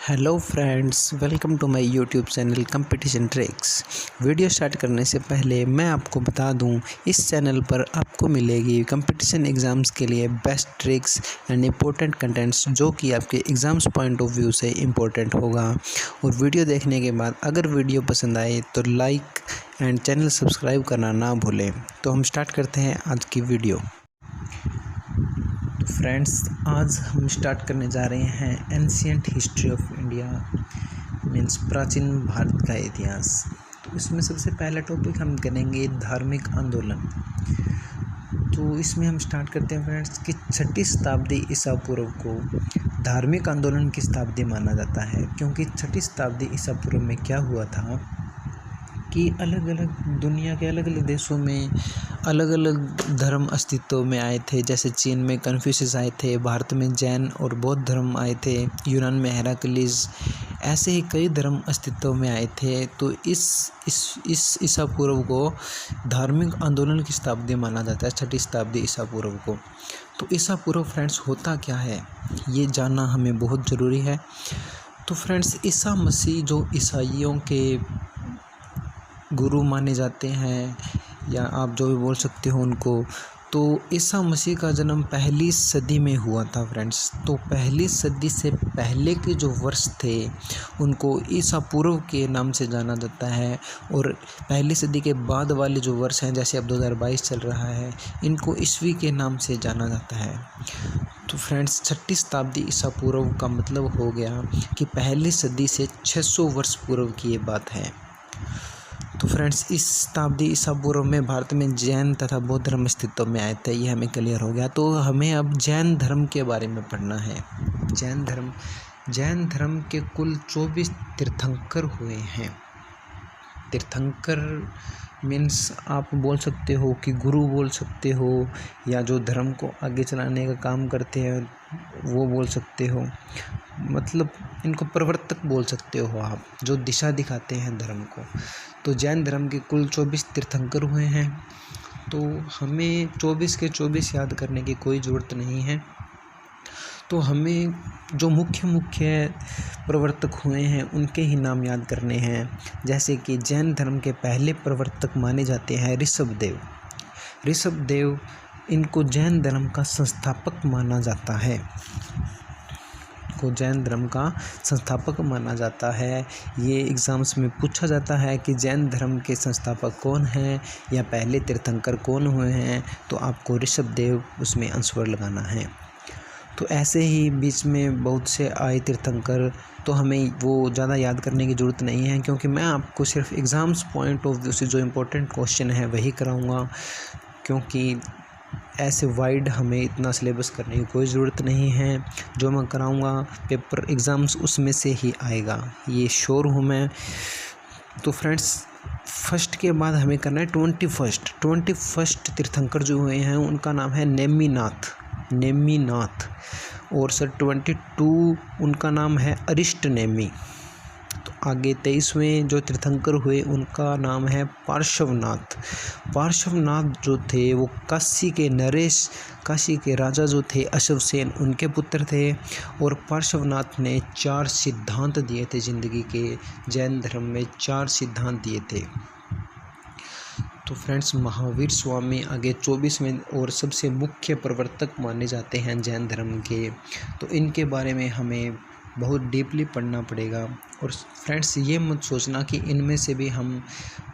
Hello friends, welcome to my YouTube channel competition tricks. Video start करने से पहले मैं आपको बता दूं, इस चैनल पर आपको मिलेगी कंपटीशन एग्ज़ाम्स के लिए best tricks and important contents जो कि आपके एग्ज़ाम्स पॉइंट ऑफ व्यू से इम्पोर्टेंट होगा। और वीडियो देखने के बाद अगर वीडियो पसंद आए तो लाइक एंड चैनल सब्सक्राइब करना ना भूलें। तो हम स्टार्ट करते हैं आज की वीडियो। फ्रेंड्स, आज हम स्टार्ट करने जा रहे हैं ancient history of India, means प्राचीन भारत का इतिहास। तो इसमें सबसे पहला टॉपिक हम करेंगे धार्मिक आंदोलन। तो इसमें हम स्टार्ट करते हैं फ्रेंड्स कि 6वीं शताब्दी ईसा पूर्व को धार्मिक आंदोलन की शताब्दी माना जाता है, क्योंकि 6वीं शताब्दी ईसा पूर्व में क्या हुआ था कि अलग अलग दुनिया के अलग अलग देशों में अलग अलग धर्म अस्तित्व में आए थे। जैसे चीन में कन्फ्यूशियस आए थे, भारत में जैन और बौद्ध धर्म आए थे, यूनान में हेराक्लिस, ऐसे ही कई धर्म अस्तित्व में आए थे। तो इस ईसा पूर्व को धार्मिक आंदोलन की शताब्दी माना जाता है, 6वीं शताब्दी ईसा पूर्व को। तो ईसा पूर्व फ्रेंड्स होता क्या है, ये जानना हमें बहुत ज़रूरी है। तो फ्रेंड्स, ईसा मसीह जो ईसाइयों के गुरु माने जाते हैं, या आप जो भी बोल सकते हो उनको, तो ईसा मसीह का जन्म पहली सदी में हुआ था फ्रेंड्स। तो पहली सदी से पहले के जो वर्ष थे उनको ईसा पूर्व के नाम से जाना जाता है, और पहली सदी के बाद वाले जो वर्ष हैं, जैसे अब 2022 चल रहा है, इनको ईस्वी के नाम से जाना जाता है। तो फ्रेंड्स, 6वीं शताब्दी ईसा पूर्व का मतलब हो गया कि पहली सदी से 600 वर्ष पूर्व की ये बात है। तो फ्रेंड्स, इस शताब्दी ईसा पूर्व में भारत में जैन तथा बौद्ध धर्म अस्तित्व में आए थे, ये हमें क्लियर हो गया। तो हमें अब जैन धर्म के बारे में पढ़ना है। जैन धर्म के कुल 24 तीर्थंकर हुए हैं। तीर्थंकर मीन्स आप बोल सकते हो कि गुरु बोल सकते हो, या जो धर्म को आगे चलाने का काम करते हैं वो बोल सकते हो, मतलब इनको प्रवर्तक बोल सकते हो आप, जो दिशा दिखाते हैं धर्म को। तो जैन धर्म के कुल 24 तीर्थंकर हुए हैं। तो हमें 24 के 24 याद करने की कोई ज़रूरत नहीं है। तो हमें जो मुख्य प्रवर्तक हुए हैं उनके ही नाम याद करने हैं। जैसे कि जैन धर्म के पहले प्रवर्तक माने जाते हैं ऋषभदेव, इनको जैन धर्म का संस्थापक माना जाता है। जैन धर्म का संस्थापक माना जाता है। ये एग्ज़ाम्स में पूछा जाता है कि जैन धर्म के संस्थापक कौन हैं या पहले तीर्थंकर कौन हुए हैं, तो आपको ऋषभदेव उसमें आंसर लगाना है। तो ऐसे ही बीच में बहुत से आए तीर्थंकर, तो हमें वो ज़्यादा याद करने की ज़रूरत नहीं है, क्योंकि मैं आपको सिर्फ एग्ज़ाम्स पॉइंट ऑफ व्यू से जो इम्पोर्टेंट क्वेश्चन है वही कराऊंगा, क्योंकि ऐसे वाइड हमें इतना सिलेबस करने की कोई ज़रूरत नहीं है। जो मैं कराऊंगा पेपर एग्ज़ाम्स उसमें से ही आएगा, ये श्योर हूँ मैं। तो फ्रेंड्स, फर्स्ट के बाद हमें करना है 21 तीर्थंकर जो हुए हैं उनका नाम है नेमिनाथ, और सर 22 उनका नाम है अरिष्टनेमी। तो आगे 23वें जो तीर्थंकर हुए उनका नाम है पार्श्वनाथ जो थे वो काशी के राजा जो थे अश्वसेन, उनके पुत्र थे। और पार्श्वनाथ ने 4 सिद्धांत दिए थे ज़िंदगी के, जैन धर्म में 4 सिद्धांत दिए थे। तो फ्रेंड्स, महावीर स्वामी आगे 24वें और सबसे मुख्य प्रवर्तक माने जाते हैं जैन धर्म के। तो इनके बारे में हमें बहुत डीपली पढ़ना पड़ेगा। और फ्रेंड्स, ये मत सोचना कि इनमें से भी हम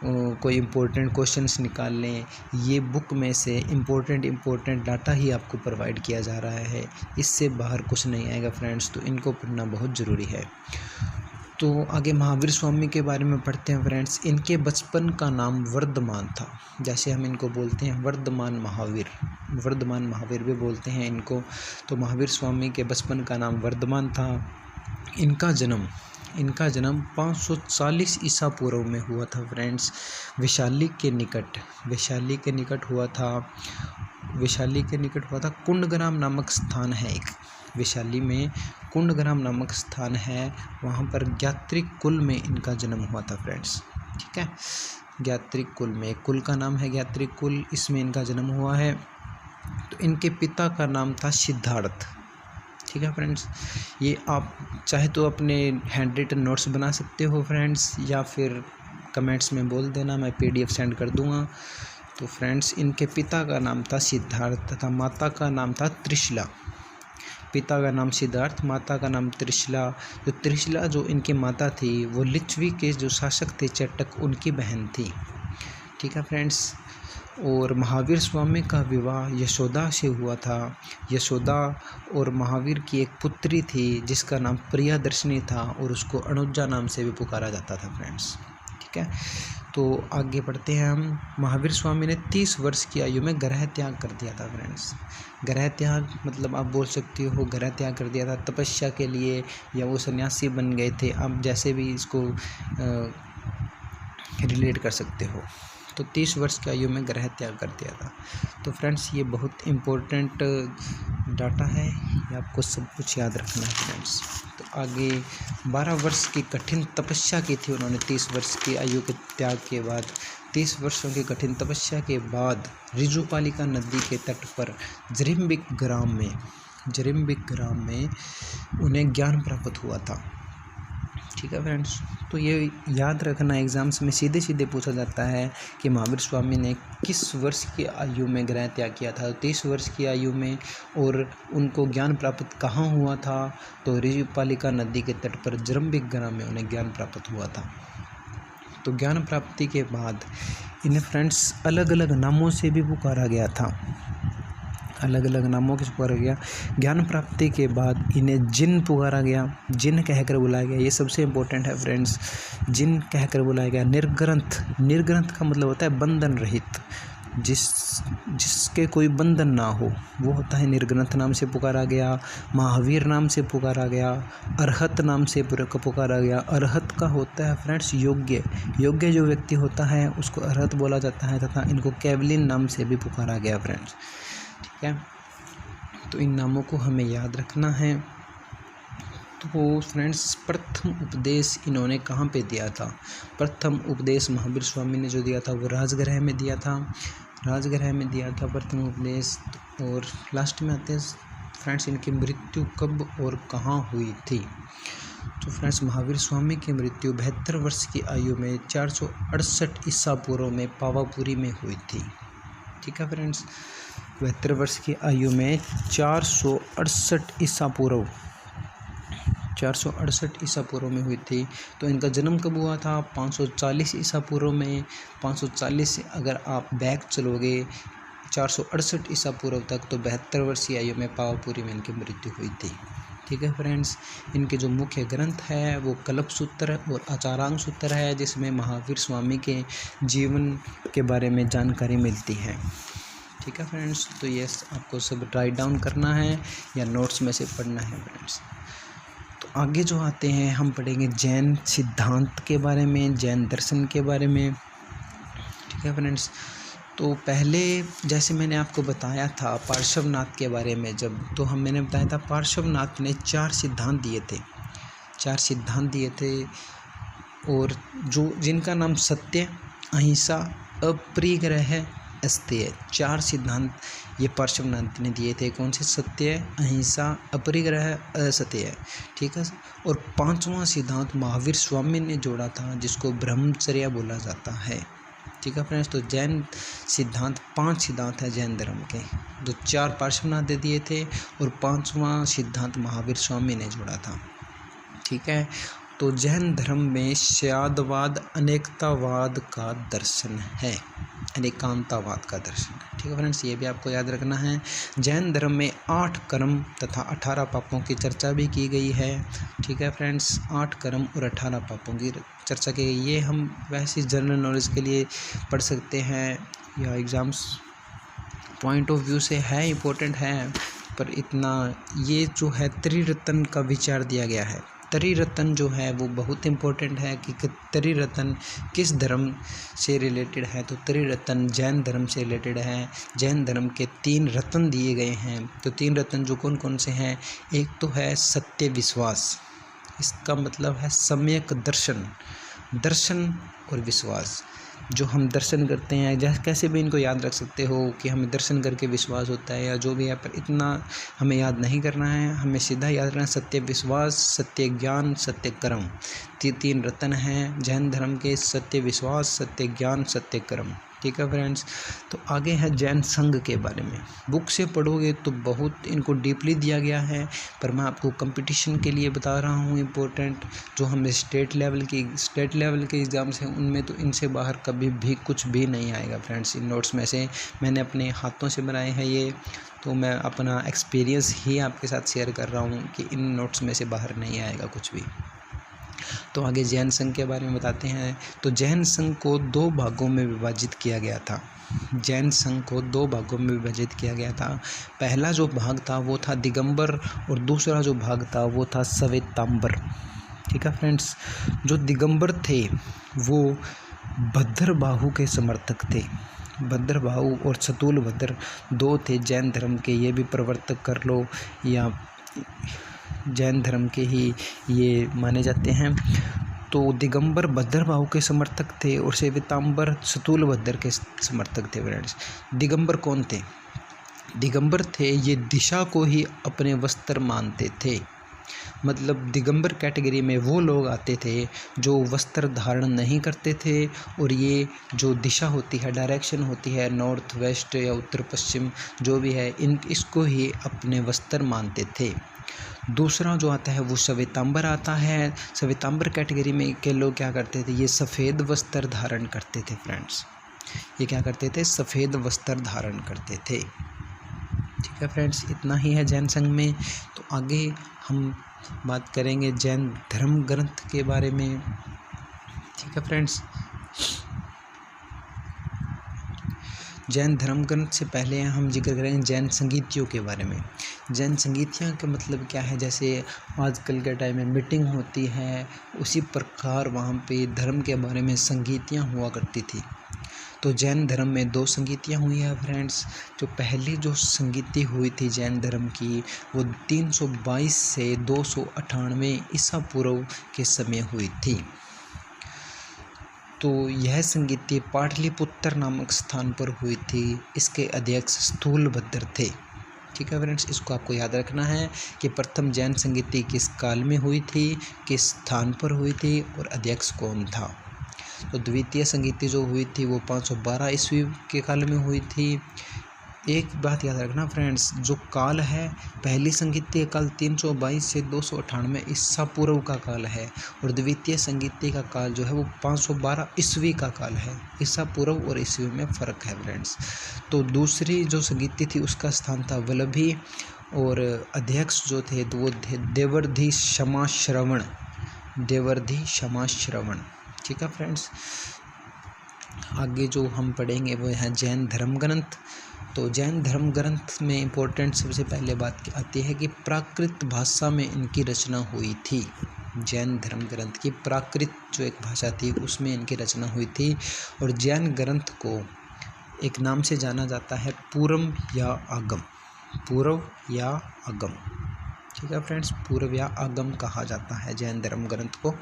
कोई इम्पोर्टेंट क्वेश्चंस निकाल लें। ये बुक में से इम्पोर्टेंट डाटा ही आपको प्रोवाइड किया जा रहा है, इससे बाहर कुछ नहीं आएगा फ्रेंड्स। तो इनको पढ़ना बहुत ज़रूरी है। तो आगे महावीर स्वामी के बारे में पढ़ते हैं फ्रेंड्स। इनके बचपन का नाम वर्धमान था, जैसे हम इनको बोलते हैं वर्धमान महावीर भी बोलते हैं इनको। तो महावीर स्वामी के बचपन का नाम वर्धमान था। इनका जन्म 540 ईसा पूर्व में हुआ था फ्रेंड्स, वैशाली के निकट हुआ था। कुंडग्राम नामक स्थान है एक, वैशाली में कुंडग्राम नामक स्थान है, वहाँ पर ज्ञात्रिक कुल में इनका जन्म हुआ था फ्रेंड्स। ठीक है, ज्ञात्रिक कुल में, कुल का नाम है ज्ञात्रिक कुल, इसमें इनका जन्म हुआ है। तो इनके पिता का नाम था सिद्धार्थ, ठीक है फ्रेंड्स, ये आप चाहे तो अपने हैंड रिटन नोट्स बना सकते हो फ्रेंड्स, या फिर कमेंट्स में बोल देना, मैं PDF सेंड कर दूँगा। तो फ्रेंड्स, इनके पिता का नाम था सिद्धार्थ तथा माता का नाम था त्रिशला। पिता का नाम सिद्धार्थ, माता का नाम त्रिशला। जो त्रिशला जो इनकी माता थी वो लिच्छवी के जो शासक थे चटक, उनकी बहन थी। ठीक है फ्रेंड्स, और महावीर स्वामी का विवाह यशोदा से हुआ था। यशोदा और महावीर की एक पुत्री थी जिसका नाम प्रियदर्शनी था, और उसको अनुजा नाम से भी पुकारा जाता था फ्रेंड्स। ठीक है, तो आगे बढ़ते हैं हम। महावीर स्वामी ने 30 वर्ष की आयु में गृह त्याग कर दिया था फ्रेंड्स। गृह त्याग मतलब आप बोल सकते हो गृह त्याग कर दिया था तपस्या के लिए, या वो सन्यासी बन गए थे, आप जैसे भी इसको रिलेट कर सकते हो। तो 30 वर्ष की आयु में गृह त्याग कर दिया था। तो फ्रेंड्स, ये बहुत इम्पोर्टेंट डाटा है, ये आपको सब कुछ याद रखना है फ्रेंड्स। तो आगे 12 वर्ष की कठिन तपस्या की थी उन्होंने 30 वर्ष की आयु के त्याग के बाद। 30 वर्षों की कठिन तपस्या के बाद ऋजुपालिका नदी के तट पर जरिम्बिक ग्राम में उन्हें ज्ञान प्राप्त हुआ था। ठीक है फ्रेंड्स, तो ये याद रखना, एग्ज़ाम्स में सीधे सीधे पूछा जाता है कि महावीर स्वामी ने किस वर्ष की आयु में गृह त्याग किया था। 30 वर्ष की आयु में, और उनको ज्ञान प्राप्त कहाँ हुआ था, तो ऋजुपालिका नदी के तट पर जरिम्बिक ग्राम में उन्हें ज्ञान प्राप्त हुआ था। तो ज्ञान प्राप्ति के बाद इन्हें फ्रेंड्स अलग अलग नामों से भी पुकारा गया था, अलग अलग नामों से पुकारा गया। ज्ञान प्राप्ति के बाद इन्हें जिन पुकारा गया, जिन कहकर बुलाया गया। ये सबसे इम्पोर्टेंट है फ्रेंड्स, जिन कहकर बुलाया गया। निर्ग्रंथ का मतलब होता है बंधन रहित, जिसके कोई बंधन ना हो, वो होता है निर्ग्रंथ नाम से पुकारा गया। महावीर नाम से पुकारा गया। अरहत नाम से पुकारा गया। अरहत का होता है फ्रेंड्स योग्य जो व्यक्ति होता है उसको अरहत बोला जाता है, तथा इनको कैवलिन नाम से भी पुकारा गया फ्रेंड्स। ठीक है, तो इन नामों को हमें याद रखना है। तो फ्रेंड्स, प्रथम उपदेश इन्होंने कहाँ पे दिया था? प्रथम उपदेश महावीर स्वामी ने जो दिया था वो राजगृह में दिया था, प्रथम उपदेश। और लास्ट में आते हैं फ्रेंड्स, इनकी मृत्यु कब और कहाँ हुई थी। तो फ्रेंड्स, महावीर स्वामी की मृत्यु 72 वर्ष की आयु में 468 ईसा पूर्व में पावापुरी में हुई थी। ठीक है फ्रेंड्स, 72 वर्ष की आयु में 468 ईसा पूर्व में हुई थी। तो इनका जन्म कब हुआ था? 540 ईसा पूर्व में। 540 से अगर आप बैक चलोगे 468 ईसा पूर्व तक, तो 72 वर्ष की आयु में पावापुरी में इनकी मृत्यु हुई थी। ठीक है फ्रेंड्स, इनके जो मुख्य ग्रंथ है वो कल्प सूत्र और आचारांग सूत्र है, जिसमें महावीर स्वामी के जीवन के बारे में जानकारी मिलती है। ठीक है फ्रेंड्स, तो ये आपको सब राइट डाउन करना है या नोट्स में से पढ़ना है फ्रेंड्स। तो आगे जो आते हैं, हम पढ़ेंगे जैन सिद्धांत के बारे में, जैन दर्शन के बारे में। ठीक है फ्रेंड्स, तो पहले जैसे मैंने आपको बताया था पार्श्वनाथ के बारे में, मैंने बताया था पार्श्वनाथ ने 4 सिद्धांत दिए थे, और जिनका नाम सत्य, अहिंसा, अपरिग्रह, अस्तेय, 4 सिद्धांत ये पार्श्वनाथ ने दिए थे। कौन से? सत्य, अहिंसा, अपरिग्रह, अस्तेय। ठीक है, और 5वां सिद्धांत महावीर स्वामी ने जोड़ा था, जिसको ब्रह्मचर्य बोला जाता है। ठीक है फ्रेंड्स, तो जैन सिद्धांत 5 सिद्धांत है जैन धर्म के, जो 4 पार्श्वनाथ ने दिए थे और 5वां सिद्धांत महावीर स्वामी ने जोड़ा था। ठीक है, तो जैन धर्म में स्यादवाद, अनेकतावाद का दर्शन है, अनेकांतवाद का दर्शन है। ठीक है फ्रेंड्स, ये भी आपको याद रखना है। जैन धर्म में 8 कर्म तथा 18 पापों की चर्चा भी की गई है। ठीक है फ्रेंड्स, 8 कर्म और 18 पापों की चर्चा की गई। ये हम वैसे जनरल नॉलेज के लिए पढ़ सकते हैं, या एग्ज़ाम्स पॉइंट ऑफ व्यू से है इम्पोर्टेंट है, पर इतना ये जो है त्रिरत्न का विचार दिया गया है। त्रिरत्न जो है वो बहुत इम्पोर्टेंट है कि त्रिरत्न किस धर्म से रिलेटेड है, तो त्रिरत्न जैन धर्म से रिलेटेड है। जैन धर्म के 3 रत्न दिए गए हैं। तो 3 रत्न जो कौन कौन से हैं? एक तो है सत्य विश्वास, इसका मतलब है सम्यक दर्शन और विश्वास। जो हम दर्शन करते हैं, जैसे कैसे भी इनको याद रख सकते हो कि हमें दर्शन करके विश्वास होता है या जो भी है, पर इतना हमें याद नहीं करना है, हमें सीधा याद रखना है सत्य विश्वास, सत्य ज्ञान, सत्य कर्म। तीन रत्न हैं जैन धर्म के, सत्य विश्वास, सत्य ज्ञान, सत्य कर्म। ठीक है फ्रेंड्स। तो आगे है जैन संघ के बारे में। बुक से पढ़ोगे तो बहुत इनको डीपली दिया गया है, पर मैं आपको कंपटीशन के लिए बता रहा हूँ इम्पोर्टेंट, जो हमें स्टेट लेवल के एग्ज़ाम्स हैं उनमें तो इनसे बाहर कभी भी कुछ भी नहीं आएगा फ्रेंड्स। इन नोट्स में से मैंने अपने हाथों से बनाए हैं ये, तो मैं अपना एक्सपीरियंस ही आपके साथ शेयर कर रहा हूँ कि इन नोट्स में से बाहर नहीं आएगा कुछ भी। तो आगे जैन संघ के बारे में बताते हैं। तो जैन संघ को 2 भागों में विभाजित किया गया था। जैन संघ को 2 भागों में विभाजित किया गया था। पहला जो भाग था वो था दिगंबर और दूसरा जो भाग था वो था श्वेतांबर। ठीक है फ्रेंड्स। जो दिगंबर थे वो भद्रबाहु के समर्थक थे। भद्रबाहु और सतुलभद्र 2 थे जैन धर्म के, ये भी प्रवर्तक कर लो या जैन धर्म के ही ये माने जाते हैं। तो दिगंबर भद्रबाहु के समर्थक थे और श्वेतांबर सतुलभद्र के समर्थक थे फ्रेंड्स। दिगंबर कौन थे? दिगंबर थे ये दिशा को ही अपने वस्त्र मानते थे। मतलब दिगंबर कैटेगरी में वो लोग आते थे जो वस्त्र धारण नहीं करते थे, और ये जो दिशा होती है, डायरेक्शन होती है, नॉर्थ वेस्ट या उत्तर पश्चिम जो भी है, इसको ही अपने वस्त्र मानते थे। दूसरा जो आता है वो श्वेतांबर आता है। श्वेतांबर कैटेगरी में के लोग क्या करते थे, ये सफ़ेद वस्त्र धारण करते थे फ्रेंड्स। ये क्या करते थे? सफ़ेद वस्त्र धारण करते थे। ठीक है फ्रेंड्स, इतना ही है जैन संघ में। तो आगे हम बात करेंगे जैन धर्म ग्रंथ के बारे में। ठीक है फ्रेंड्स। जैन धर्म ग्रंथ से पहले हम जिक्र करेंगे जैन संगीतियों के बारे में। जैन संगीतियाँ का मतलब क्या है? जैसे आजकल के टाइम में मीटिंग होती है, उसी प्रकार वहाँ पे धर्म के बारे में संगीतियाँ हुआ करती थी। तो जैन धर्म में 2 संगीतियाँ हुई हैं फ्रेंड्स। जो पहली जो संगीति हुई थी जैन धर्म की, वो 322 से 298 ईसा पूर्व के समय हुई थी। तो यह संगीति पाटलिपुत्र नामक स्थान पर हुई थी। इसके अध्यक्ष स्थूलभद्र थे। ठीक है फ्रेंड्स, इसको आपको याद रखना है कि प्रथम जैन संगीति किस काल में हुई थी, किस स्थान पर हुई थी और अध्यक्ष कौन था। तो द्वितीय संगीति जो हुई थी वो 512 ईस्वी के काल में हुई थी। एक बात याद रखना फ्रेंड्स, जो काल है, पहली संगीति काल 322 से 298 ईसा पूर्व का काल है, और द्वितीय संगीति का काल जो है वो 512 ईस्वी का काल है। ईसा पूर्व और ईस्वी में फ़र्क है फ्रेंड्स। तो दूसरी जो संगीति थी उसका स्थान था वल्लभी, और अध्यक्ष जो थे वो थे देवर्धि क्षमाश्रवण। देवर्धि क्षमाश्रवण। ठीक है फ्रेंड्स। आगे जो हम पढ़ेंगे वो है जैन धर्म ग्रंथ। तो जैन धर्म ग्रंथ में इम्पोर्टेंट सबसे पहले बात आती है कि प्राकृत भाषा में इनकी रचना हुई थी। जैन धर्म ग्रंथ की प्राकृत जो एक भाषा थी उसमें इनकी रचना हुई थी। और जैन ग्रंथ को एक नाम से जाना जाता है पूर्व या आगम। पूर्व या आगम। ठीक है फ्रेंड्स, पूर्व या आगम कहा जाता है जैन धर्म ग्रंथ को।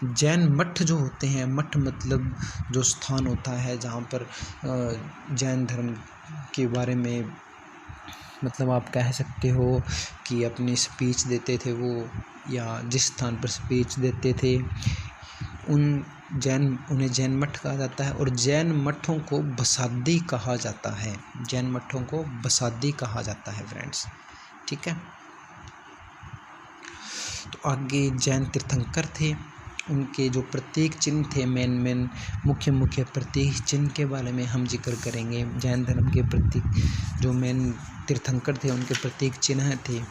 जैन मठ जो होते हैं, मठ मतलब जो स्थान होता है जहाँ पर जैन धर्म के बारे में, मतलब आप कह सकते हो कि अपनी स्पीच देते थे वो, या जिस स्थान पर स्पीच देते थे उन्हें जैन मठ कहा जाता है। और जैन मठों को बसादी कहा जाता है। जैन मठों को बसादी कहा जाता है फ्रेंड्स। ठीक है। तो आगे जैन तीर्थंकर थे, उनके जो प्रतीक चिन्ह थे, मेन मुख्य प्रतीक चिन्ह के बारे में हम जिक्र करेंगे। जैन धर्म के प्रतीक जो मेन तीर्थंकर थे उनके प्रतीक चिन्ह थे।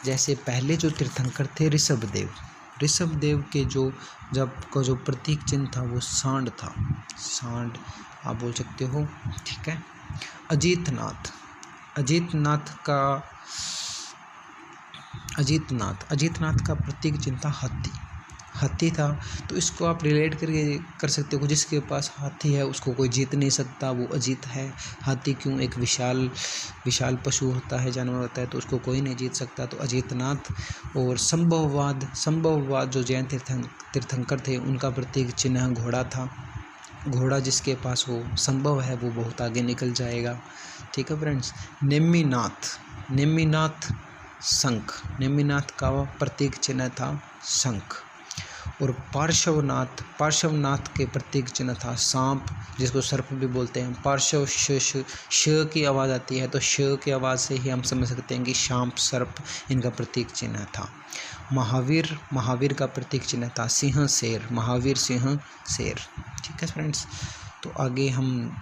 जैसे पहले जो तीर्थंकर थे ऋषभदेव के जो प्रतीक चिन्ह था वो सांड था। सांड आप बोल सकते हो। ठीक है। अजीतनाथ का प्रतीक चिन्ह था हाथी था। तो इसको आप रिलेट कर सकते हो, जिसके पास हाथी है उसको कोई जीत नहीं सकता, वो अजीत है। हाथी क्यों? एक विशाल पशु होता है, जानवर होता है, तो उसको कोई नहीं जीत सकता। तो अजीतनाथ। और संभववाद जो जैन तीर्थंकर थे उनका प्रतीक चिन्ह घोड़ा था। घोड़ा जिसके पास हो संभव है वो बहुत आगे निकल जाएगा। ठीक है फ्रेंड्स। नेमिनाथ शंख, नेमिनाथ का प्रतीक चिन्ह था शंख। और पार्श्वनाथ के प्रतीक चिन्ह था सांप, जिसको सर्प भी बोलते हैं। पार्श्व श की आवाज़ आती है तो श की आवाज़ से ही हम समझ सकते हैं कि सांप सर्प इनका प्रतीक चिन्ह था। महावीर का प्रतीक चिन्ह था सिंह शेर, महावीर सिंह शेर। ठीक है फ्रेंड्स। तो आगे हम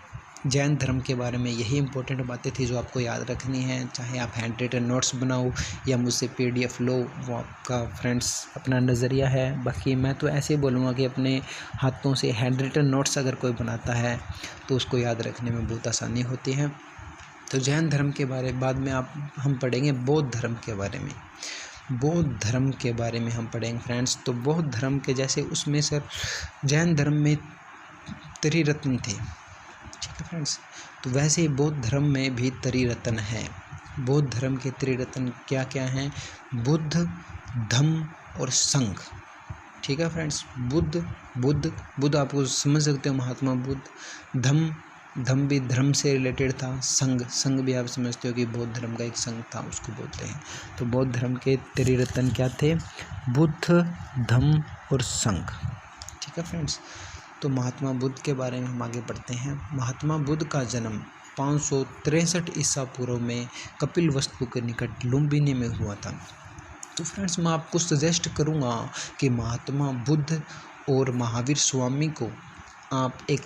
जैन धर्म के बारे में यही इंपॉर्टेंट बातें थी जो आपको याद रखनी है। चाहे आप हैंड रिटन नोट्स बनाओ या मुझसे PDF लो, वो आपका फ्रेंड्स अपना नज़रिया है। बाकी मैं तो ऐसे ही बोलूँगा कि अपने हाथों से हैंड रिटन नोट्स अगर कोई बनाता है तो उसको याद रखने में बहुत आसानी होती है। तो जैन धर्म के बारे बाद में हम पढ़ेंगे बौद्ध धर्म के बारे में। बौद्ध धर्म के बारे में हम पढ़ेंगे फ्रेंड्स। तो बौद्ध धर्म के जैसे उसमें सर जैन धर्म में त्रिरत्न थे। ठीक है फ्रेंड्स। तो वैसे ही बौद्ध धर्म में भी त्रिरत्न है। बौद्ध धर्म के त्रिरत्न क्या क्या हैं? बुद्ध, धम्म और संघ। ठीक है फ्रेंड्स। बुद्ध आपको समझ सकते हो, महात्मा बुद्ध। धम्म भी धर्म से रिलेटेड था। संघ भी आप समझते हो कि बौद्ध धर्म का एक संघ था, उसको बोलते हैं। तो बौद्ध धर्म के त्रिरत्न क्या थे? बुद्ध, धम्म और संघ। ठीक है फ्रेंड्स। तो महात्मा बुद्ध के बारे में हम आगे पढ़ते हैं। महात्मा बुद्ध का जन्म 563 ईसा पूर्व में कपिलवस्तु के निकट लुम्बिनी में हुआ था। तो फ्रेंड्स मैं आपको सजेस्ट करूंगा कि महात्मा बुद्ध और महावीर स्वामी को आप एक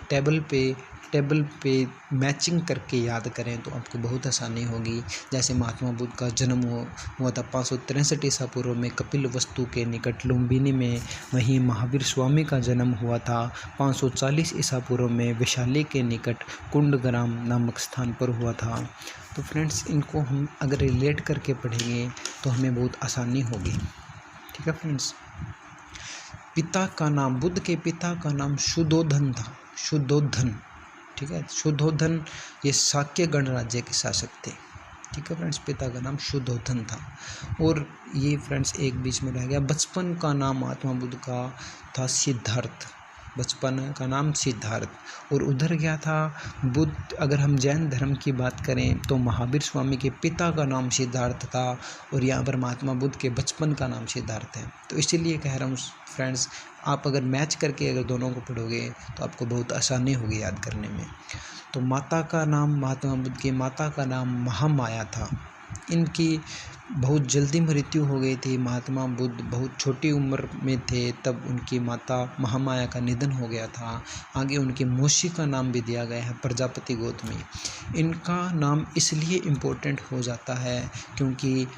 टेबल पे मैचिंग करके याद करें तो आपको बहुत आसानी होगी। जैसे महात्मा बुद्ध का जन्म हुआ था 563 ईसा पूर्व में कपिलवस्तु के निकट लुम्बिनी में, वहीं महावीर स्वामी का जन्म हुआ था 540 ईसा पूर्व में वैशाली के निकट कुंडग्राम नामक स्थान पर हुआ था। तो फ्रेंड्स इनको हम अगर रिलेट करके पढ़ेंगे तो हमें बहुत आसानी होगी। ठीक है फ्रेंड्स। पिता का नाम, बुद्ध के पिता का नाम शुद्धोधन था। शुद्धोधन। ठीक है। शुद्धोधन ये शाक्य गणराज्य के शासक थे। ठीक है फ्रेंड्स। पिता का नाम शुद्धोधन था। और ये फ्रेंड्स एक बीच में रह गया। बचपन का नाम महात्मा बुद्ध का था सिद्धार्थ। बचपन का नाम सिद्धार्थ। और उधर क्या था बुद्ध, अगर हम जैन धर्म की बात करें तो महावीर स्वामी के पिता का नाम सिद्धार्थ था और यहाँ पर महात्मा बुद्ध के बचपन का नाम सिद्धार्थ है। तो इसीलिए कह रहा हूँ फ्रेंड्स, आप अगर मैच करके अगर दोनों को पढ़ोगे तो आपको बहुत आसानी होगी याद करने में। तो माता का नाम, महात्मा बुद्ध की माता का नाम महामाया था। इनकी बहुत जल्दी मृत्यु हो गई थी। महात्मा बुद्ध बहुत छोटी उम्र में थे तब उनकी माता महामाया का निधन हो गया था। आगे उनकी मौसी का नाम भी दिया गया है प्रजापति गौतमी। इनका नाम इसलिए इम्पोर्टेंट हो जाता है क्योंकि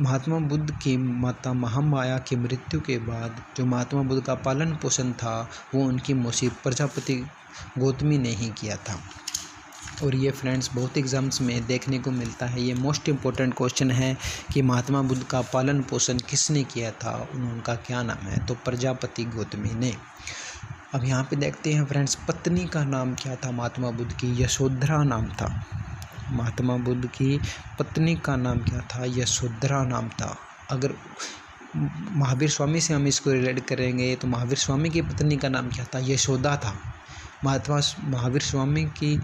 महात्मा बुद्ध की माता महामाया की मृत्यु के बाद जो महात्मा बुद्ध का पालन पोषण था वो उनकी मौसी प्रजापति गौतमी ने ही किया था। और ये फ्रेंड्स बहुत एग्ज़ाम्स में देखने को मिलता है। ये मोस्ट इम्पोर्टेंट क्वेश्चन है कि महात्मा बुद्ध का पालन पोषण किसने किया था, उनका क्या नाम है? तो प्रजापति गौतमी ने। अब यहाँ पे देखते हैं फ्रेंड्स, पत्नी का नाम क्या था महात्मा बुद्ध की? यशोधरा नाम था। महात्मा बुद्ध की पत्नी का नाम क्या था? यशोधरा नाम था। अगर महावीर स्वामी से हम इसको रिलेट करेंगे तो महावीर स्वामी की पत्नी का नाम क्या था? यशोदा था। महावीर स्वामी की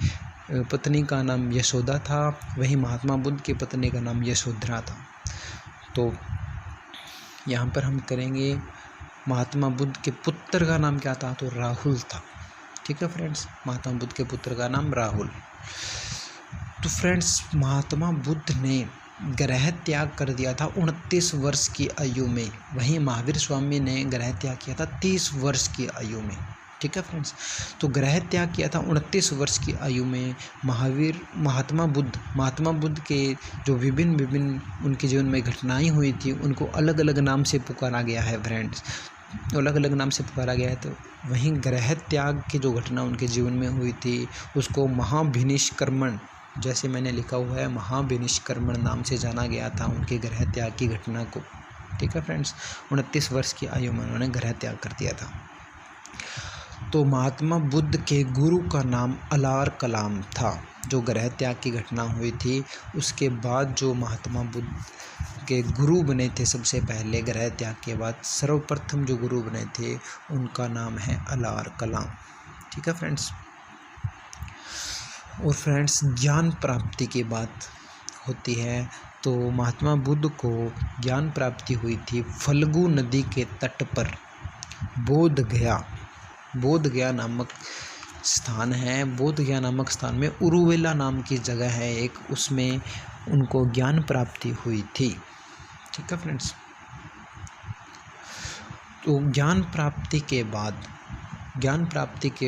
पत्नी का नाम यशोदा था, वहीं महात्मा बुद्ध की पत्नी का नाम यशोधरा था। तो यहाँ पर हम करेंगे महात्मा बुद्ध के पुत्र का नाम क्या था? तो राहुल था। ठीक है फ्रेंड्स। महात्मा बुद्ध के पुत्र का नाम राहुल। तो फ्रेंड्स महात्मा बुद्ध ने गृह त्याग कर दिया था 29 वर्ष की आयु में, वहीं महावीर स्वामी ने गृह त्याग किया था 30 वर्ष की आयु में। ठीक है फ्रेंड्स। तो गृह त्याग किया था 29 वर्ष की आयु में। महात्मा बुद्ध के जो विभिन्न उनके जीवन में घटनाएं हुई थी उनको अलग अलग नाम से पुकारा गया है फ्रेंड्स, अलग अलग नाम से पुकारा गया है। तो वहीं गृह त्याग की जो घटना उनके जीवन में हुई थी उसको महाभिनिष्क्रमण, जैसे मैंने लिखा हुआ है महाभिनिष्क्रमण नाम से जाना गया था उनके गृह त्याग की घटना को। ठीक है फ्रेंड्स। 29 वर्ष की आयु में उन्होंने गृह त्याग कर दिया था। तो महात्मा बुद्ध के गुरु का नाम अलार कलाम था। जो गृह त्याग की घटना हुई थी उसके बाद जो महात्मा बुद्ध के गुरु बने थे सबसे पहले गृह त्याग के बाद सर्वप्रथम जो गुरु बने थे उनका नाम है अलार कलाम। ठीक है फ्रेंड्स। और फ्रेंड्स ज्ञान प्राप्ति की बात होती है तो महात्मा बुद्ध को ज्ञान प्राप्ति हुई थी फल्गु नदी के तट पर बोध गया नामक स्थान है। बोध गया नामक स्थान में उरुवेला नाम की जगह है एक, उसमें उनको ज्ञान प्राप्ति हुई थी। ठीक है फ्रेंड्स, तो ज्ञान प्राप्ति के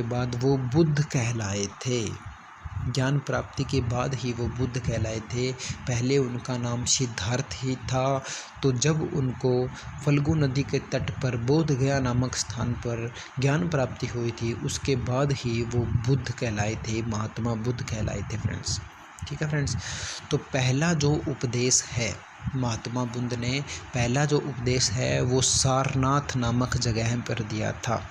बाद वो बुद्ध कहलाए थे। ज्ञान प्राप्ति के बाद ही वो बुद्ध कहलाए थे। पहले उनका नाम सिद्धार्थ ही था। तो जब उनको फल्गु नदी के तट पर बोध गया नामक स्थान पर ज्ञान प्राप्ति हुई थी, उसके बाद ही वो बुद्ध कहलाए थे, महात्मा बुद्ध कहलाए थे फ्रेंड्स। ठीक है फ्रेंड्स, तो पहला जो उपदेश है महात्मा बुद्ध ने, पहला जो उपदेश है वो सारनाथ नामक जगह पर दिया था।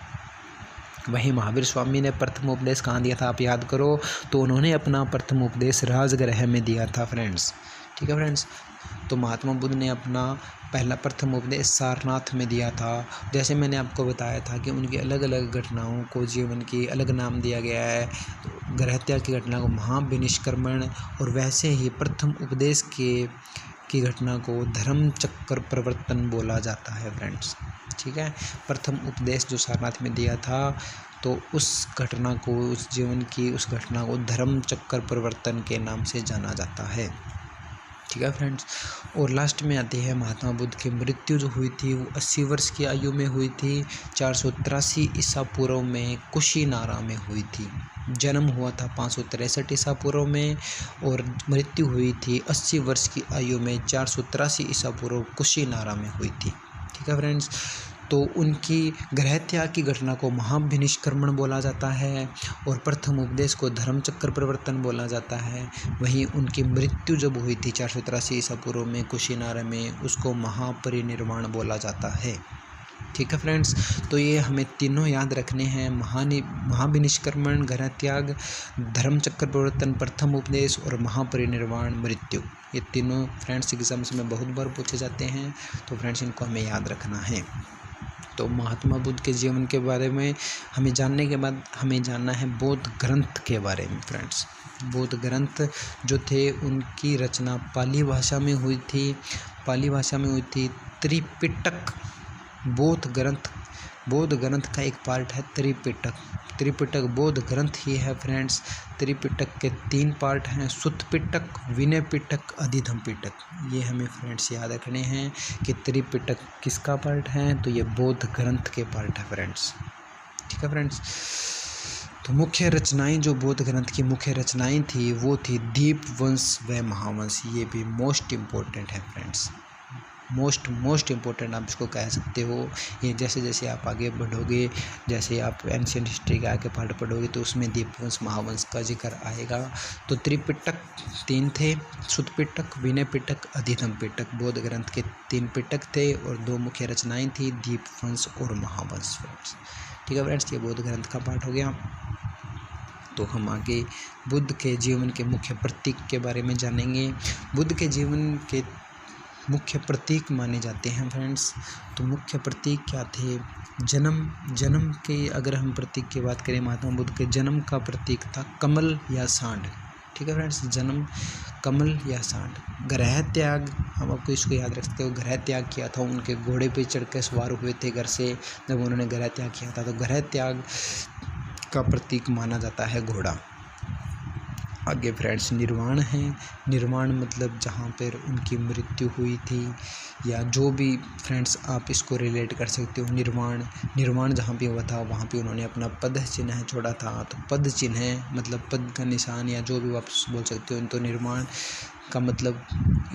वहीं महावीर स्वामी ने प्रथम उपदेश कहाँ दिया था आप याद करो, तो उन्होंने अपना प्रथम उपदेश राजगृह में दिया था फ्रेंड्स। ठीक है फ्रेंड्स, तो महात्मा बुद्ध ने अपना पहला प्रथम उपदेश सारनाथ में दिया था। जैसे मैंने आपको बताया था कि उनकी अलग अलग घटनाओं को जीवन की अलग नाम दिया गया है। तो गृह त्याग की घटना को महाविनिष्क्रमण, और वैसे ही प्रथम उपदेश की घटना को धर्म चक्र परिवर्तन बोला जाता है फ्रेंड्स। ठीक है, प्रथम उपदेश जो सारनाथ में दिया था तो उस घटना को, उस जीवन की उस घटना को धर्म चक्र परिवर्तन के नाम से जाना जाता है। ठीक है फ्रेंड्स, और लास्ट में आती है महात्मा बुद्ध की मृत्यु जो हुई थी वो 80 वर्ष की आयु में हुई थी। 483 ईसा पूर्व में कुशीनारा में हुई थी। जन्म हुआ था 563 ईसा पूर्व में और मृत्यु हुई थी 80 वर्ष की आयु में 483 ईसा पूर्व कुशीनारा में हुई थी। ठीक है फ्रेंड्स, तो उनकी गृह त्याग की घटना को महाविनिष्क्रमण बोला जाता है और प्रथम उपदेश को धर्म चक्र परिवर्तन बोला जाता है। वहीं उनकी मृत्यु जब हुई थी 483 ईसा पूर्व में कुशीनारा में, उसको महापरिनिर्वाण बोला जाता है। ठीक है फ्रेंड्स, तो ये हमें तीनों याद रखने हैं, महाविनिष्क्रमण, गृह त्याग, धर्म चक्र परिवर्तन, प्रथम उपदेश और महापरिनिर्वाण, मृत्यु। ये तीनों फ्रेंड्स एग्जाम्स में बहुत बार पूछे जाते हैं, तो फ्रेंड्स इनको हमें याद रखना है। तो महात्मा बुद्ध के जीवन के बारे में हमें जानने के बाद हमें जानना है बौद्ध ग्रंथ के बारे में फ्रेंड्स। बौद्ध ग्रंथ जो थे उनकी रचना पाली भाषा में हुई थी। त्रिपिटक बौद्ध ग्रंथ का एक पार्ट है त्रिपिटक बौद्ध ग्रंथ ही है फ्रेंड्स। त्रिपिटक के 3 पार्ट हैं, सुत्त पिटक, विनय पिटक, अधिधम पिटक। ये हमें फ्रेंड्स याद रखने हैं कि त्रिपिटक किसका पार्ट है, तो ये बौद्ध ग्रंथ के पार्ट है फ्रेंड्स। ठीक है फ्रेंड्स, तो मुख्य रचनाएं जो बौद्ध ग्रंथ की मुख्य रचनाएं थी वो थी दीपवंश व महावंश। ये भी मोस्ट इम्पोर्टेंट है फ्रेंड्स, मोस्ट इम्पोर्टेंट आप इसको कह सकते हो। ये जैसे जैसे आप आगे बढ़ोगे, जैसे आप एंशिएंट हिस्ट्री का आगे पार्ट पढ़ोगे तो उसमें दीपवंश महावंश का जिक्र आएगा। तो त्रिपिटक 3 थे, सुत्त पिटक, विनय पिटक, अधिधम पिटक। बौद्ध ग्रंथ के 3 पिटक थे और 2 मुख्य रचनाएं थी, दीपवंश और महावंश फ्रेंड्स। ठीक है फ्रेंड्स, ये बौद्ध ग्रंथ का पार्ट हो गया। तो हम आगे बुद्ध के जीवन के मुख्य प्रतीक के बारे में जानेंगे। बुद्ध के जीवन के मुख्य प्रतीक माने जाते हैं फ्रेंड्स। तो मुख्य प्रतीक क्या थे? जन्म के अगर हम प्रतीक की बात करें, महात्मा बुद्ध के जन्म का प्रतीक था कमल या सांड। ठीक है फ्रेंड्स, जन्म कमल या सांड। गृह त्याग, हम आपको इसको याद रख सकते हो, गृह त्याग किया था, उनके घोड़े पे चढ़ कर सवार हुए थे घर से जब उन्होंने गृह त्याग किया था। तो गृह त्याग का प्रतीक माना जाता है घोड़ा। आगे फ्रेंड्स निर्वाण है। निर्वाण मतलब जहाँ पर उनकी मृत्यु हुई थी या जो भी फ्रेंड्स आप इसको रिलेट कर सकते हो। निर्वाण जहाँ पे हुआ था वहाँ पे उन्होंने अपना पद चिन्ह छोड़ा था। तो पद चिन्ह मतलब पद का निशान या जो भी आप बोल सकते हो। तो निर्वाण का मतलब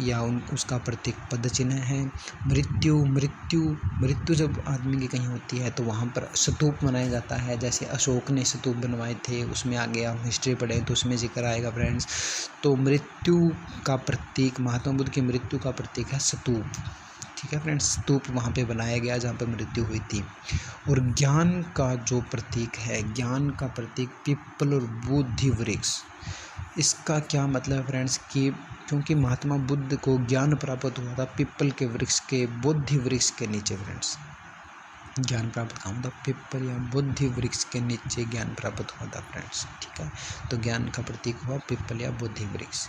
या उसका प्रतीक पद चिन्ह है। मृत्यु जब आदमी की कहीं होती है तो वहाँ पर स्तूप बनाया जाता है। जैसे अशोक ने स्तूप बनवाए थे, उसमें आगे हम हिस्ट्री पढ़ें तो उसमें जिक्र आएगा फ्रेंड्स। तो मृत्यु का प्रतीक, महात्मा बुद्ध की मृत्यु का प्रतीक है स्तूप। ठीक है फ्रेंड्स, स्तूप वहाँ पे बनाया गया जहाँ पर मृत्यु हुई थी। और ज्ञान का जो प्रतीक है, ज्ञान का प्रतीक पीपल और बोधि वृक्ष। इसका क्या मतलब है फ्रेंड्स कि क्योंकि महात्मा बुद्ध को ज्ञान प्राप्त हुआ था पीपल के वृक्ष के, बोधि वृक्ष के नीचे फ्रेंड्स। ज्ञान प्राप्त कहाँ हुआ था? पीपल या बुद्धि वृक्ष के नीचे ज्ञान प्राप्त हुआ था फ्रेंड्स। ठीक है, तो ज्ञान का प्रतीक हुआ पीपल या बुद्धि वृक्ष।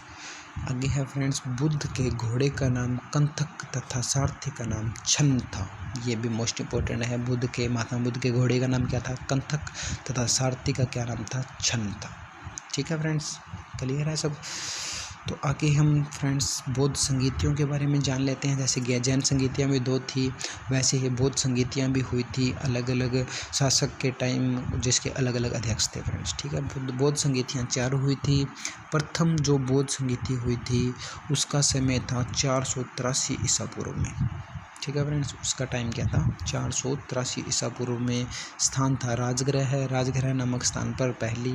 आगे है फ्रेंड्स, बुद्ध के घोड़े का नाम कंथक तथा सारथी का नाम छन्न था। ये भी मोस्ट इंपॉर्टेंट है। महात्मा बुद्ध के घोड़े का नाम क्या था? कंथक तथा सारथी का क्या नाम था? छन्न था। ठीक है फ्रेंड्स, क्लियर है सब। तो आगे हम फ्रेंड्स बौद्ध संगीतियों के बारे में जान लेते हैं। जैसे जैन संगीतियाँ भी 2 थी, वैसे ही बौद्ध संगीतियाँ भी हुई थी अलग अलग शासक के टाइम, जिसके अलग अलग अध्यक्ष थे फ्रेंड्स। ठीक है, बौद्ध संगीतियाँ 4 हुई थी। प्रथम जो बौद्ध संगीति हुई थी उसका समय था 483 ईसा पूर्व में। ठीक है फ्रेंड्स, उसका टाइम क्या था? 483 ईसा पूर्व में। स्थान था राजगृह है। राजगृह नामक स्थान पर पहली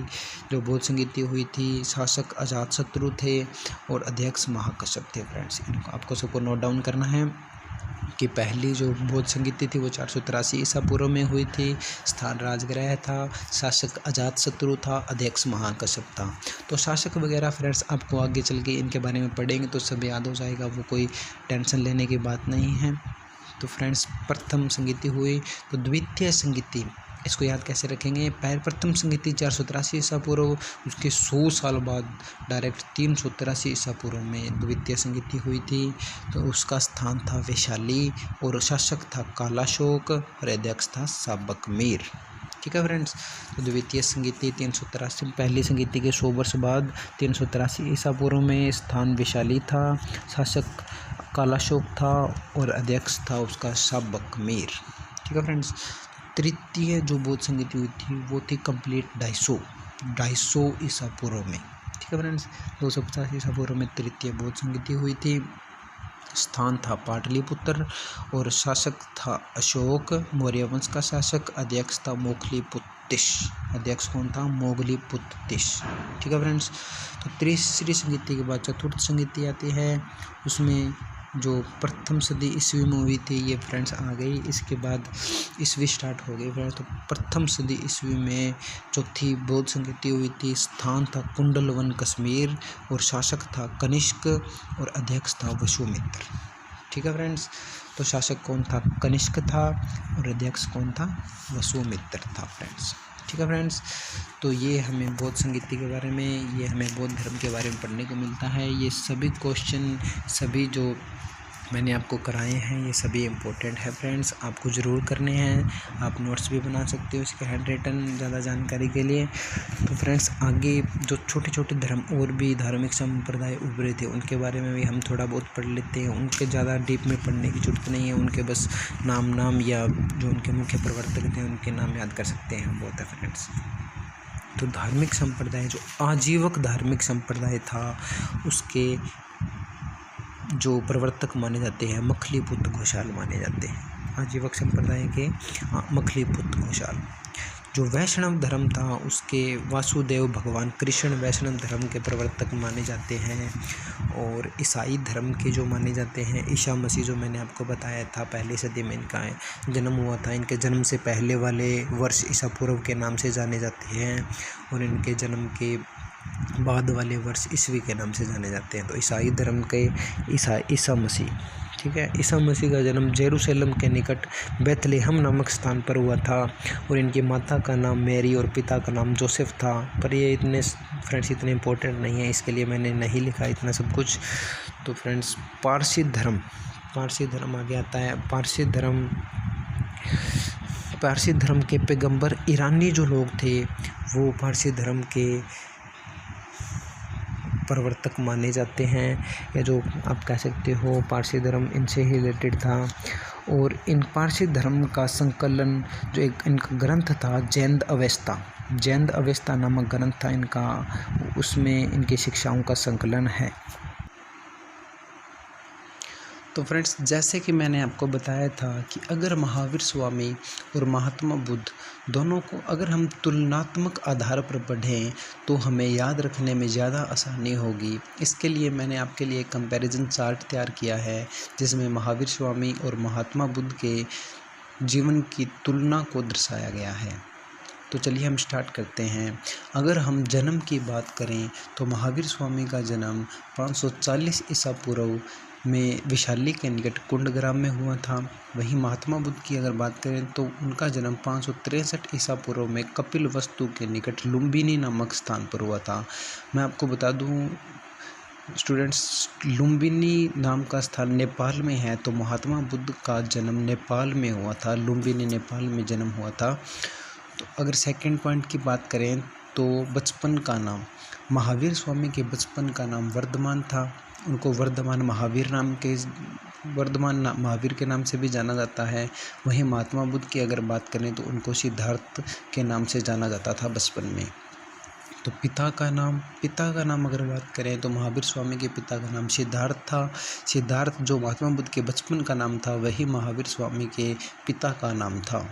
जो बौद्ध संगीति हुई थी। शासक अजातशत्रु थे और अध्यक्ष महाकश्यप थे फ्रेंड्स। इनको आपको सबको नोट डाउन करना है कि पहली जो बौद्ध संगीति थी वो 483 ईसा पूर्व में हुई थी। स्थान राजगृह था। शासक अजातशत्रु था। अध्यक्ष महाकश्यप था। तो शासक वगैरह फ्रेंड्स आपको आगे चल के इनके बारे में पढ़ेंगे तो सब याद हो जाएगा, वो कोई टेंशन लेने की बात नहीं है। तो फ्रेंड्स प्रथम संगीति हुई। तो द्वितीय संगीति, इसको याद कैसे रखेंगे? प्रथम संगीति 483 ईसा पूर्व, उसके 100 साल बाद डायरेक्ट 383 ईसा पूर्व में द्वितीय संगीति हुई थी। तो उसका स्थान था वैशाली और शासक था कालाशोक और अध्यक्ष था साबक मीर। ठीक है फ्रेंड्स, तो द्वितीय संगीति 383, पहली संगीति के 100 वर्ष बाद 383 ईसा पूर्व में। स्थान वैशाली था, शासक कालाशोक था और अध्यक्ष था उसका साबक मीर। ठीक है फ्रेंड्स, तृतीय जो बौद्ध संगीति हुई थी वो थी कंप्लीट 250 ईसा पूर्व में। ठीक है फ्रेंड्स, 250 ईसा पूर्व में तृतीय बौद्ध संगीति हुई थी। स्थान था पाटलिपुत्र और शासक था अशोक मौर्य वंश का शासक। अध्यक्ष था मोगलीपुत्तिश। अध्यक्ष कौन था? मोगलीपुत्तिश। ठीक है फ्रेंड्स, तो तीसरी संगीति के बाद चतुर्थ संगीति आती है। उसमें जो प्रथम सदी ईस्वी में हुई थी ये फ्रेंड्स आ गई। इसके बाद ईस्वी स्टार्ट हो गई फ्रेंड्स। तो प्रथम सदी ईस्वी में चौथी बौद्ध संगीति हुई थी। स्थान था कुंडलवन कश्मीर और शासक था कनिष्क और अध्यक्ष था वसुमित्र। ठीक है फ्रेंड्स, तो शासक कौन था? कनिष्क था और अध्यक्ष कौन था? वसुमित्र था फ्रेंड्स। ठीक है फ्रेंड्स, तो ये हमें बौद्ध संगीति के बारे में, ये हमें बौद्ध धर्म के बारे में पढ़ने को मिलता है। ये सभी क्वेश्चन, सभी जो मैंने आपको कराए हैं ये सभी इम्पोर्टेंट है फ्रेंड्स, आपको ज़रूर करने हैं। आप नोट्स भी बना सकते हो इसके हैंड रिटन ज़्यादा जानकारी के लिए। तो फ्रेंड्स आगे जो छोटे छोटे धर्म और भी धार्मिक संप्रदाय उभरे थे उनके बारे में भी हम थोड़ा बहुत पढ़ लेते हैं। उनके ज़्यादा डीप में पढ़ने की जरूरत नहीं है, उनके बस नाम या जो उनके मुख्य प्रवर्तक थे उनके नाम याद कर सकते हैं, बहुत है फ्रेंड्स। तो धार्मिक संप्रदाय, जो आजीवक धार्मिक संप्रदाय था उसके जो प्रवर्तक माने जाते हैं मखलीपुत्र घोषाल माने जाते हैं। आजीवक संप्रदाय के मखलीपुत्र घोषाल। जो वैष्णव धर्म था उसके वासुदेव भगवान कृष्ण वैष्णव धर्म के प्रवर्तक माने जाते हैं। और ईसाई धर्म के जो माने जाते हैं ईसा मसीह, जो मैंने आपको बताया था पहली सदी में इनका जन्म हुआ था। इनके जन्म से पहले वाले वर्ष ईसा पूर्व के नाम से जाने जाते हैं और इनके जन्म के बाद वाले वर्ष ईस्वी के नाम से जाने जाते हैं। तो ईसाई धर्म के ईसा मसीह, ठीक है, ईसा मसीह का जन्म जेरूशलेम के निकट बेथलेहम नामक स्थान पर हुआ था और इनकी माता का नाम मैरी और पिता का नाम जोसेफ था। पर ये इतने फ्रेंड्स इतने इम्पोर्टेंट नहीं है, इसके लिए मैंने नहीं लिखा इतना सब कुछ। तो फ्रेंड्स पारसी धर्म आगे आता है। पारसी धर्म के पैगंबर ईरानी जो लोग थे वो पारसी धर्म के प्रवर्तक माने जाते हैं, या जो आप कह सकते हो पारसी धर्म इनसे ही रिलेटेड था। और इन पारसी धर्म का संकलन जो एक इनका ग्रंथ था जैन अवेस्ता नामक ग्रंथ था इनका, उसमें इनकी शिक्षाओं का संकलन है। तो फ्रेंड्स जैसे कि मैंने आपको बताया था कि अगर महावीर स्वामी और महात्मा बुद्ध दोनों को अगर हम तुलनात्मक आधार पर पढ़ें तो हमें याद रखने में ज़्यादा आसानी होगी। इसके लिए मैंने आपके लिए एक कंपैरिजन चार्ट तैयार किया है जिसमें महावीर स्वामी और महात्मा बुद्ध के जीवन की तुलना को दर्शाया गया है। तो चलिए हम स्टार्ट करते हैं। अगर हम जन्म की बात करें तो महावीर स्वामी का जन्म 540 ईसा पूर्व में विशाली के निकट कुंडग्राम में हुआ था। वहीं महात्मा बुद्ध की अगर बात करें तो उनका जन्म 563 ईसा पूर्व में कपिलवस्तु के निकट लुम्बिनी नामक स्थान पर हुआ था। मैं आपको बता दूं स्टूडेंट्स, लुम्बिनी नाम का स्थान नेपाल में है, तो महात्मा बुद्ध का जन्म नेपाल में हुआ था, लुम्बिनी नेपाल में जन्म हुआ था। तो अगर सेकंड पॉइंट की बात करें तो बचपन का नाम, महावीर स्वामी के बचपन का नाम वर्धमान था। उनको वर्धमान महावीर के नाम से भी जाना जाता है। वहीं महात्मा बुद्ध की अगर बात करें तो उनको सिद्धार्थ के नाम से जाना जाता था बचपन में। तो पिता का नाम अगर बात करें तो महावीर स्वामी के पिता का नाम सिद्धार्थ था। सिद्धार्थ जो महात्मा बुद्ध के बचपन का नाम था वही महावीर स्वामी के पिता का नाम था।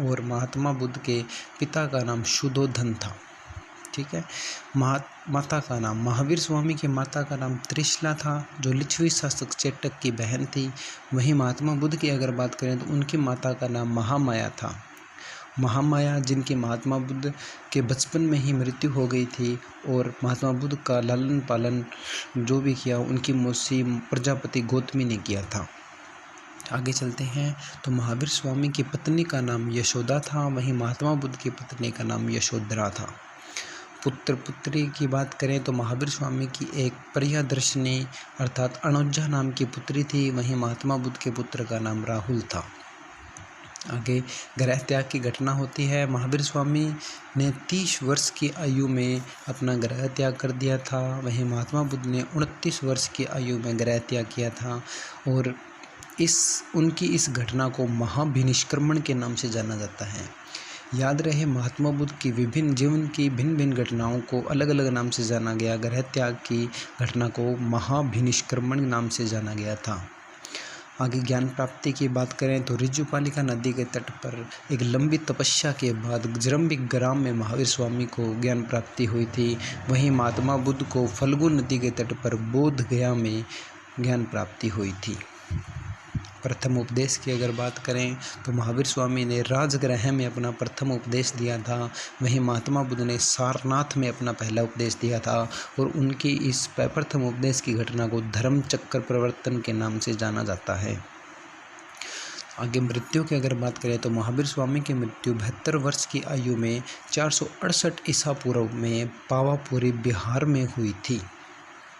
और महात्मा बुद्ध के पिता का नाम शुद्धोधन था। ठीक है। माता का नाम, महावीर स्वामी के माता का नाम त्रिशला था, जो लिच्छवी शासक चेटक की बहन थी। वहीं महात्मा बुद्ध की अगर बात करें तो उनकी माता का नाम महामाया था। महामाया जिनकी महात्मा बुद्ध के बचपन में ही मृत्यु हो गई थी, और महात्मा बुद्ध का लालन पालन जो भी किया उनकी मौसी प्रजापति गौतमी ने किया था। आगे चलते हैं। तो महावीर स्वामी की पत्नी का नाम यशोदा था। वहीं महात्मा बुद्ध की पत्नी का नाम यशोधरा था। पुत्र पुत्री की बात करें तो महावीर स्वामी की एक प्रियदर्शिनी अर्थात अणुजा नाम की पुत्री थी। वहीं महात्मा बुद्ध के पुत्र का नाम राहुल था। आगे गृह त्याग की घटना होती है। महावीर स्वामी ने 30 वर्ष की आयु में अपना गृह त्याग कर दिया था। वहीं महात्मा बुद्ध ने 29 वर्ष की आयु में गृह त्याग किया था। और उनकी इस घटना को महाभिनिष्क्रमण के नाम से जाना जाता है। याद रहे, महात्मा बुद्ध की विभिन्न जीवन की भिन्न भिन्न घटनाओं को अलग अलग नाम से जाना गया। गृह त्याग की घटना को महाभिनिष्क्रमण नाम से जाना गया था। आगे ज्ञान प्राप्ति की बात करें तो ऋजुपालिका नदी के तट पर एक लंबी तपस्या के बाद जरंबिक ग्राम में महावीर स्वामी को ज्ञान प्राप्ति हुई थी। वहीं महात्मा बुद्ध को फल्गु नदी के तट पर बोध गया में ज्ञान प्राप्ति हुई थी। प्रथम उपदेश की अगर बात करें तो महावीर स्वामी ने राजगृह में अपना प्रथम उपदेश दिया था। वहीं महात्मा बुद्ध ने सारनाथ में अपना पहला उपदेश दिया था। और उनकी इस प्रथम उपदेश की घटना को धर्म चक्र प्रवर्तन के नाम से जाना जाता है। आगे मृत्यु की अगर बात करें तो महावीर स्वामी की मृत्यु 72 वर्ष की आयु में 468 ईसा पूर्व में पावापुरी बिहार में हुई थी।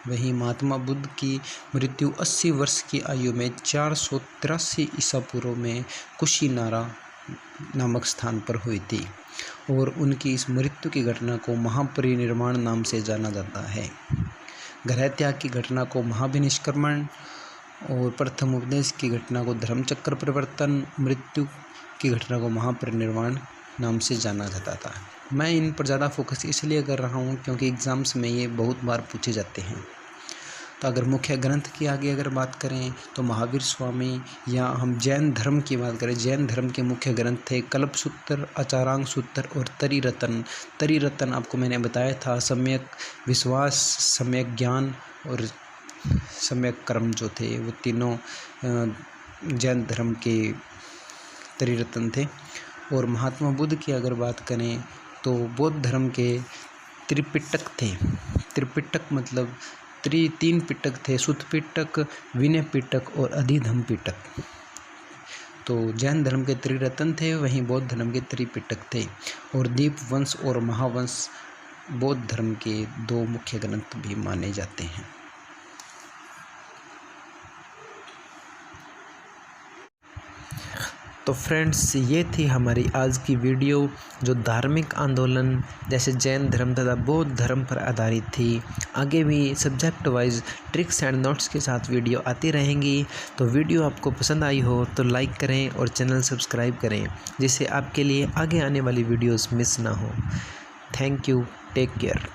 वहीं महात्मा बुद्ध की मृत्यु 80 वर्ष की आयु में 483 ईसा पूर्व में कुशीनारा नामक स्थान पर हुई थी। और उनकी इस मृत्यु की घटना को महापरिनिर्वाण नाम से जाना जाता है। गृह त्याग की घटना को महाभिनिष्क्रमण और प्रथम उपदेश की घटना को धर्मचक्र परिवर्तन, मृत्यु की घटना को महापरिनिर्वाण नाम से जाना जाता था। मैं इन पर ज़्यादा फोकस इसलिए कर रहा हूँ क्योंकि एग्ज़ाम्स में ये बहुत बार पूछे जाते हैं। तो अगर मुख्य ग्रंथ की आगे अगर बात करें तो महावीर स्वामी, या हम जैन धर्म की बात करें, जैन धर्म के मुख्य ग्रंथ थे कल्पसूत्र, आचारांग सूत्र और तरिरत्न। तरिरत्न आपको मैंने बताया था सम्यक विश्वास, सम्यक ज्ञान और सम्यक कर्म जो थे वो तीनों जैन धर्म के तरिरत्न थे। और महात्मा बुद्ध की अगर बात करें तो बौद्ध धर्म के त्रिपिटक थे। त्रिपिटक मतलब 3 पिटक थे, सुत्त पिटक, विनय पिटक और अधिधम्म पिटक। तो जैन धर्म के त्रिरत्न थे, वहीं बौद्ध धर्म के त्रिपिटक थे। और दीपवंश और महावंश बौद्ध धर्म के 2 मुख्य ग्रंथ भी माने जाते हैं। तो फ्रेंड्स, ये थी हमारी आज की वीडियो जो धार्मिक आंदोलन जैसे जैन धर्म तथा बौद्ध धर्म पर आधारित थी। आगे भी subject wise tricks and notes के साथ वीडियो आती रहेंगी। तो वीडियो आपको पसंद आई हो तो लाइक करें और चैनल सब्सक्राइब करें, जिससे आपके लिए आगे आने वाली वीडियोस मिस ना हो। Thank you, take care.